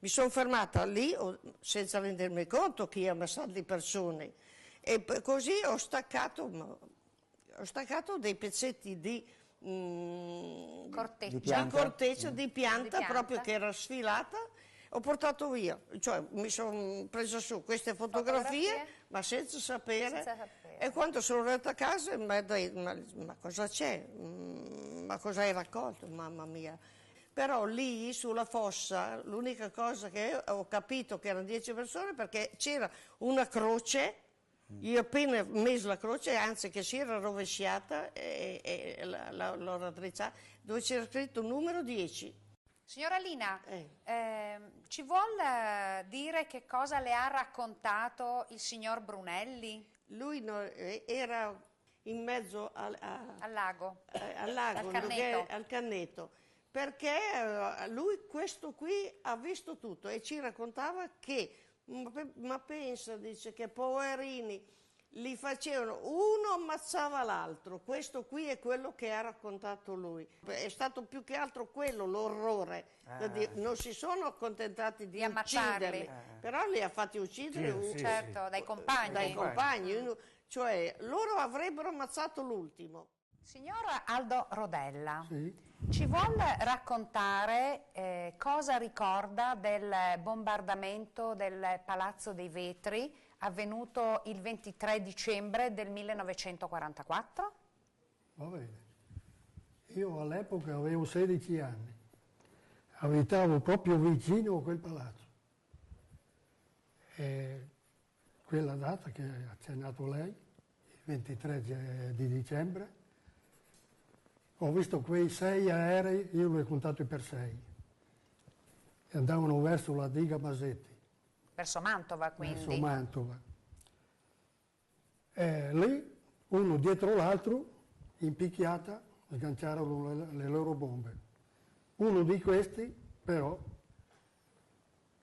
mi sono fermata lì senza rendermi conto che io ammassavo di persone e così ho staccato dei pezzetti di corteccia, di pianta proprio che era sfilata, ho portato via, cioè mi sono presa su queste fotografie ma senza sapere. E quando sono arrivata a casa mi ha detto, ma cosa c'è? Ma cosa hai raccolto? Mamma mia. Però lì sulla fossa l'unica cosa che ho capito che erano 10 persone perché c'era una croce, io ho appena messo la croce, anzi che si era rovesciata e l'ho raddrizzata, dove c'era scritto numero 10. Signora Lina, ci vuol dire che cosa le ha raccontato il signor Brunelli? Lui era in mezzo al lago, al Canneto, perché lui questo qui ha visto tutto e ci raccontava che, ma pensa, dice che poverini li facevano, uno ammazzava l'altro, questo qui è quello che ha raccontato lui. È stato più che altro quello l'orrore, non si sono accontentati di ucciderli, però li ha fatti uccidere certo, dai compagni. Cioè loro avrebbero ammazzato l'ultimo. Signor Aldo Rodella, ci vuol raccontare cosa ricorda del bombardamento del Palazzo dei Vetri avvenuto il 23 dicembre del 1944? Va bene. Io all'epoca avevo 16 anni, abitavo proprio vicino a quel palazzo. E quella data che ha accennato lei, il 23 di dicembre, ho visto quei 6 aerei, io li ho contati per 6, e andavano verso la diga Masetti. Verso Mantova, quindi? Verso Mantova. E lì, uno dietro l'altro, in picchiata, sganciarono le loro bombe. Uno di questi, però,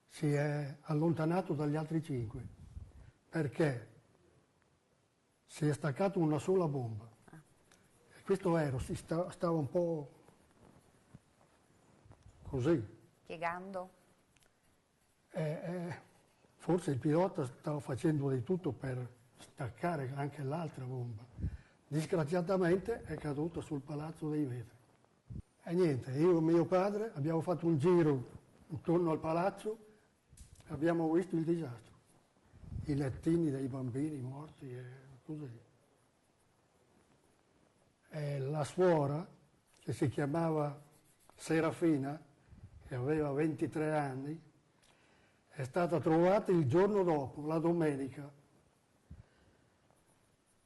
si è allontanato dagli altri 5, perché si è staccato una sola bomba. E questo aereo stava un po' così. Piegando? Forse il pilota stava facendo di tutto per staccare anche l'altra bomba. Disgraziatamente è caduta sul Palazzo dei Vetri. E niente, io e mio padre abbiamo fatto un giro intorno al palazzo e abbiamo visto il disastro. I lettini dei bambini morti e così. E la suora, che si chiamava Serafina, che aveva 23 anni, è stata trovata il giorno dopo, la domenica.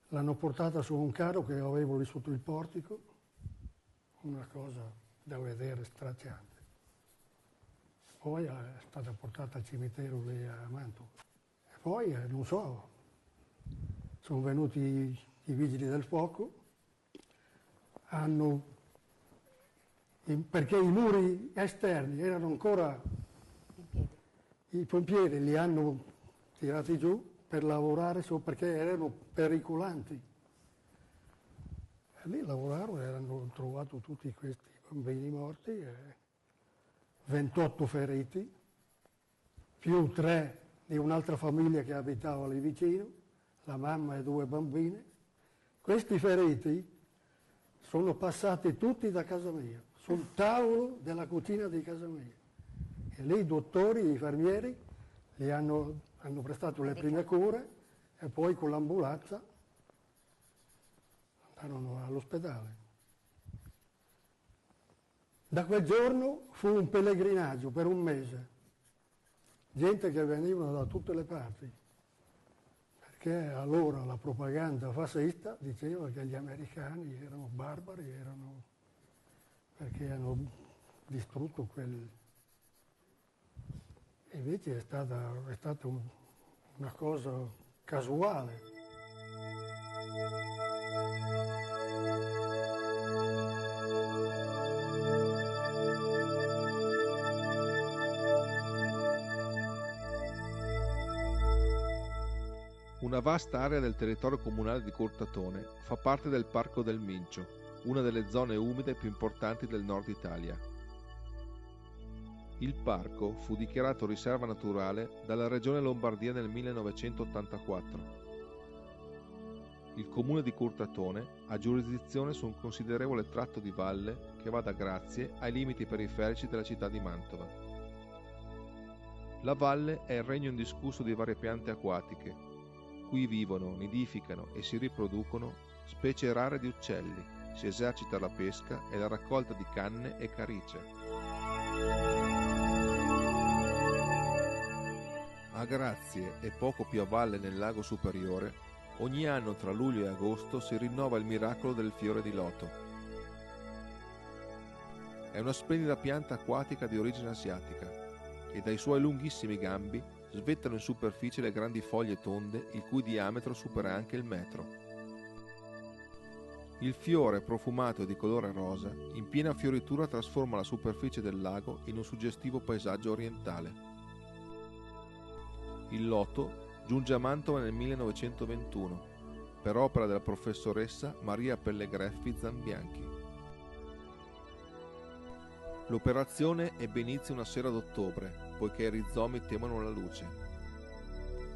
L'hanno portata su un carro che avevo lì sotto il portico, una cosa da vedere straziante. Poi è stata portata al cimitero lì a Mantova. E poi, non so, sono venuti i vigili del fuoco, perché i muri esterni erano ancora, i pompieri li hanno tirati giù per lavorare perché erano pericolanti. E lì lavorarono e hanno trovato tutti questi bambini morti, e 28 feriti, più 3 di un'altra famiglia che abitava lì vicino, la mamma e 2 bambine. Questi feriti sono passati tutti da casa mia, sul tavolo della cucina di casa mia. E lì i dottori, gli infermieri, li hanno prestato le prime cure e poi con l'ambulanza andarono all'ospedale. Da quel giorno fu un pellegrinaggio per un mese, gente che venivano da tutte le parti, perché allora la propaganda fascista diceva che gli americani erano barbari, perché hanno distrutto quel... Invece è stata una cosa casuale. Una vasta area del territorio comunale di Curtatone fa parte del Parco del Mincio, una delle zone umide più importanti del nord Italia. Il parco fu dichiarato riserva naturale dalla Regione Lombardia nel 1984. Il comune di Curtatone ha giurisdizione su un considerevole tratto di valle che va da Grazie ai limiti periferici della città di Mantova. La valle è il regno indiscusso di varie piante acquatiche. Qui vivono, nidificano e si riproducono specie rare di uccelli, si esercita la pesca e la raccolta di canne e carice. A Grazie e poco più a valle nel lago superiore, ogni anno tra luglio e agosto si rinnova il miracolo del fiore di loto. È una splendida pianta acquatica di origine asiatica e dai suoi lunghissimi gambi svettano in superficie le grandi foglie tonde il cui diametro supera anche il metro. Il fiore profumato e di colore rosa in piena fioritura trasforma la superficie del lago in un suggestivo paesaggio orientale. Il loto giunge a Mantova nel 1921 per opera della professoressa Maria Pellegreffi Zambianchi. L'operazione ebbe inizio una sera d'ottobre, poiché i rizomi temono la luce.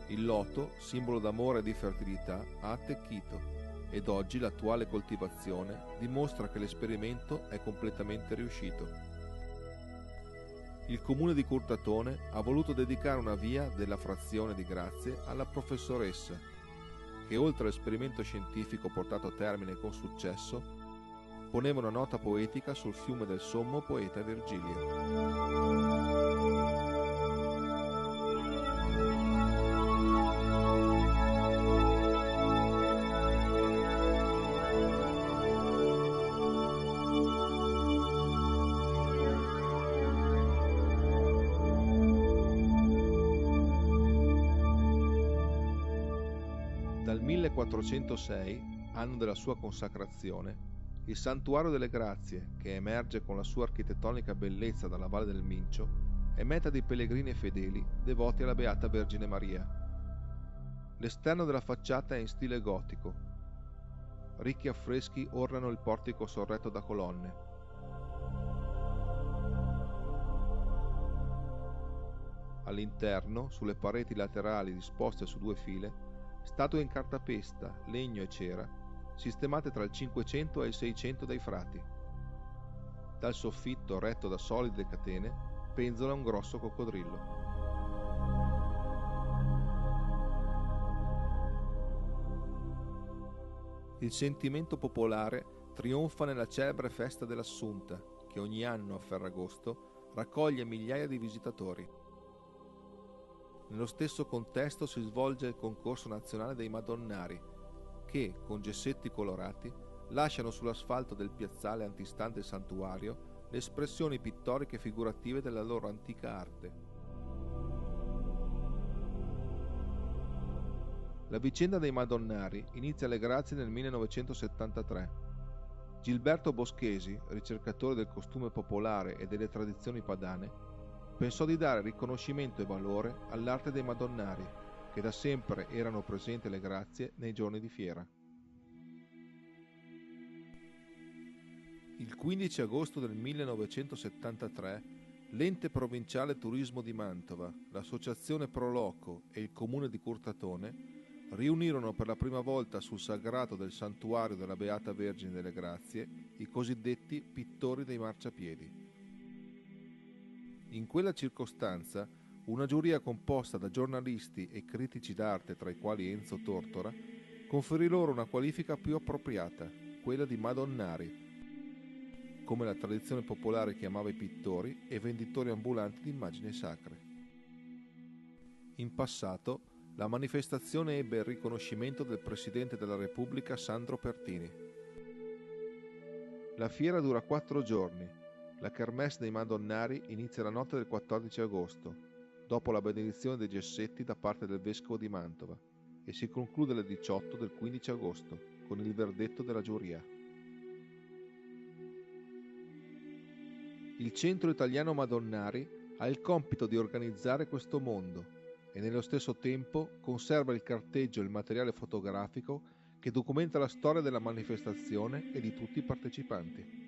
Il loto, simbolo d'amore e di fertilità, ha attecchito ed oggi l'attuale coltivazione dimostra che l'esperimento è completamente riuscito. Il comune di Curtatone ha voluto dedicare una via della frazione di Grazie alla professoressa, che oltre all'esperimento scientifico portato a termine con successo, poneva una nota poetica sul fiume del sommo poeta Virgilio. Dal 1406, anno della sua consacrazione, il Santuario delle Grazie, che emerge con la sua architettonica bellezza dalla Valle del Mincio, è meta di pellegrini e fedeli devoti alla Beata Vergine Maria. L'esterno della facciata è in stile gotico. Ricchi affreschi ornano il portico sorretto da colonne. All'interno, sulle pareti laterali disposte su 2 file, statue in cartapesta, legno e cera, sistemate tra il 500 e il 600 dai frati. Dal soffitto, retto da solide catene, penzola un grosso coccodrillo. Il sentimento popolare trionfa nella celebre festa dell'Assunta, che ogni anno a Ferragosto raccoglie migliaia di visitatori. Nello stesso contesto si svolge il concorso nazionale dei Madonnari, che, con gessetti colorati, lasciano sull'asfalto del piazzale antistante il santuario le espressioni pittoriche e figurative della loro antica arte. La vicenda dei Madonnari inizia alle Grazie nel 1973. Gilberto Boschesi, ricercatore del costume popolare e delle tradizioni padane, pensò di dare riconoscimento e valore all'arte dei Madonnari, che da sempre erano presenti alle Grazie nei giorni di fiera. Il 15 agosto del 1973 l'Ente Provinciale Turismo di Mantova, l'Associazione Pro Loco e il Comune di Curtatone riunirono per la prima volta sul sagrato del santuario della Beata Vergine delle Grazie i cosiddetti pittori dei marciapiedi. In quella circostanza, una giuria composta da giornalisti e critici d'arte, tra i quali Enzo Tortora, conferì loro una qualifica più appropriata, quella di Madonnari, come la tradizione popolare chiamava i pittori e venditori ambulanti di immagini sacre. In passato, la manifestazione ebbe il riconoscimento del Presidente della Repubblica Sandro Pertini. La fiera dura 4 giorni. La Kermesse dei Madonnari inizia la notte del 14 agosto, dopo la benedizione dei gessetti da parte del Vescovo di Mantova, e si conclude alle 18 del 15 agosto, con il verdetto della giuria. Il Centro Italiano Madonnari ha il compito di organizzare questo mondo e nello stesso tempo conserva il carteggio e il materiale fotografico che documenta la storia della manifestazione e di tutti i partecipanti.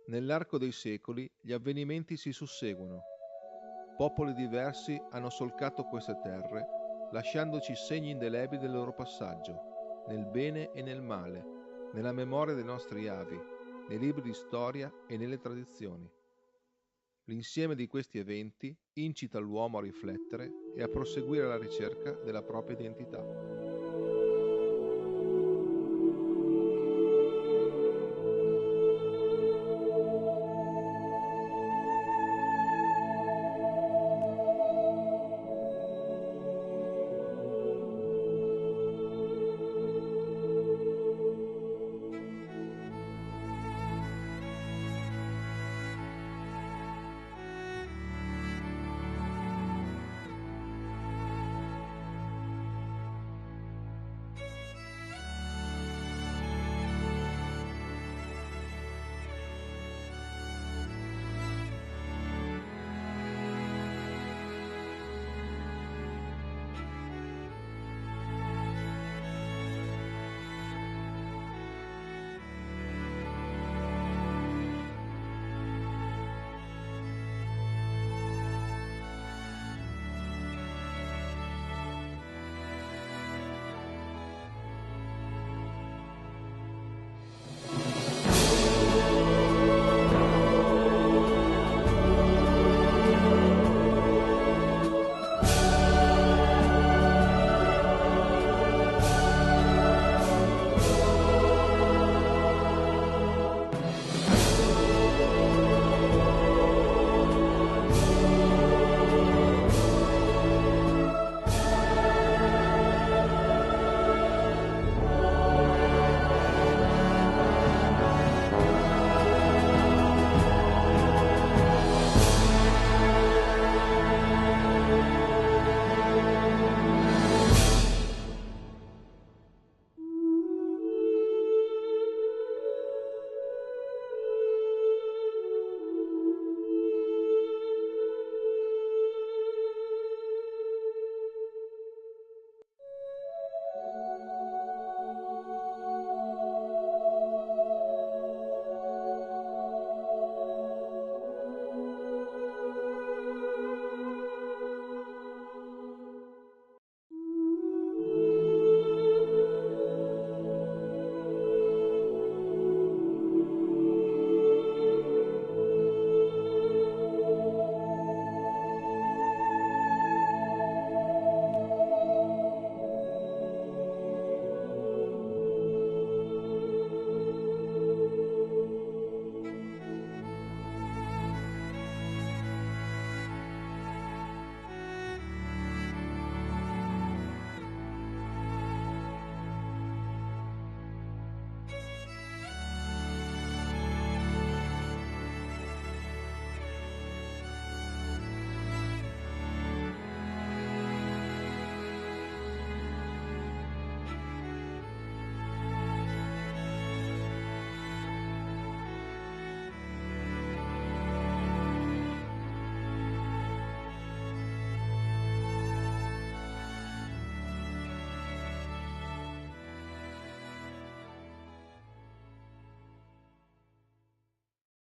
Nell'arco dei secoli gli avvenimenti si susseguono. Popoli diversi hanno solcato queste terre, lasciandoci segni indelebili del loro passaggio, nel bene e nel male, nella memoria dei nostri avi, nei libri di storia e nelle tradizioni. L'insieme di questi eventi incita l'uomo a riflettere e a proseguire alla ricerca della propria identità.